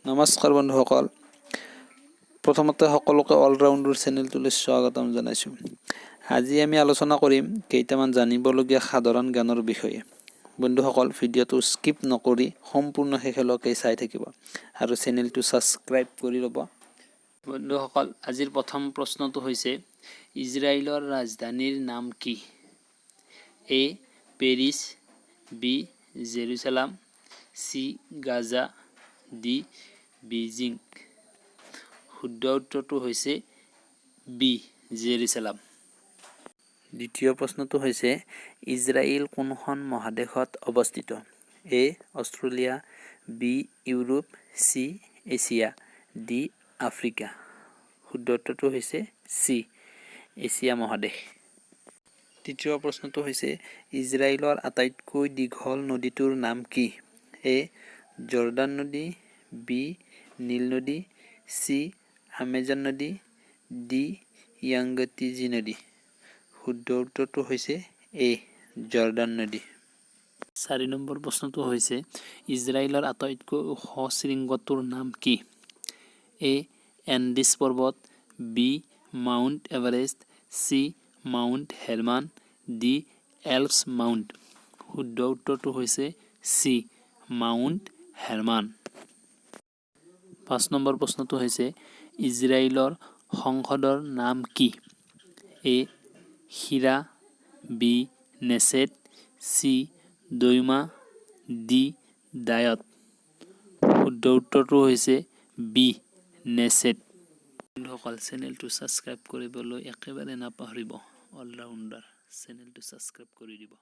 নমস্কাৰ বন্ধুসকল, প্ৰথমতে সকলোকে অলৰাউণ্ডৰ চেনেলটোলৈ স্বাগতম জনাইছোঁ। আজি আমি আলোচনা কৰিম কেইটামান জানিবলগীয়া সাধাৰণ জ্ঞানৰ বিষয়ে। বন্ধুসকল, ভিডিঅ'টো স্কিপ নকৰি সম্পূৰ্ণ শেষলৈকে চাই থাকিব আৰু চেনেলটো ছাবস্ক্ৰাইব কৰি ল'ব। বন্ধুসকল, আজিৰ প্ৰথম প্ৰশ্নটো হৈছে ইজৰাইলৰ ৰাজধানীৰ নাম কি? A. Paris, B. Jerusalem, C. Gaza, D. Beijing. শুদ্ধ উত্তৰটো হৈছে বি. জেৰুজালেম। দ্বিতীয় প্ৰশ্নটো হৈছে ইজৰাইল কোনখন মহাদেশত অৱস্থিত? A. Australia, B. Europe, C. Asia, D. Africa. শুদ্ধ উত্তৰটো হৈছে চি. এছিয়া মহাদেশ। তৃতীয় প্ৰশ্নটো হৈছে ইজৰাইলৰ আটাইতকৈ দীঘল নদীটোৰ নাম কি? এ. জৰ্দান নদী, বি. নীল নদী, চি. আমাজন নদী, ডি. য়াংগটিজি নদী। শুদ্ধ উত্তৰটো হৈছে এ. জৰ্দান নদী। 4 নম্বৰ প্ৰশ্নটো হৈছে ইজৰাইলৰ আটাইতকৈ ওখ শৃংগটোৰ নাম কি? এ. এণ্ডিছ পৰ্বত, B. Mount Everest, C. Mount Hermon, D. Alps Mount. শুদ্ধ উত্তৰটো হৈছে চি. মাউণ্ট হেৰমান। 5 নম্বৰ প্ৰশ্নটো হৈছে ইজৰাইলৰ সংসদৰ নাম কি? এ. শিৰা, বি. নেছেট, চি. দৈমা, ডি. ডায়ট। শুদ্ধ উত্তৰটো হৈছে বি. নেছেট। বন্ধুসকল, চেনেলটো ছাবস্ক্ৰাইব কৰিবলৈ একেবাৰে নাপাহৰিব। অলৰাউণ্ডাৰ চেনেলটো ছাবস্ক্ৰাইব কৰি দিব।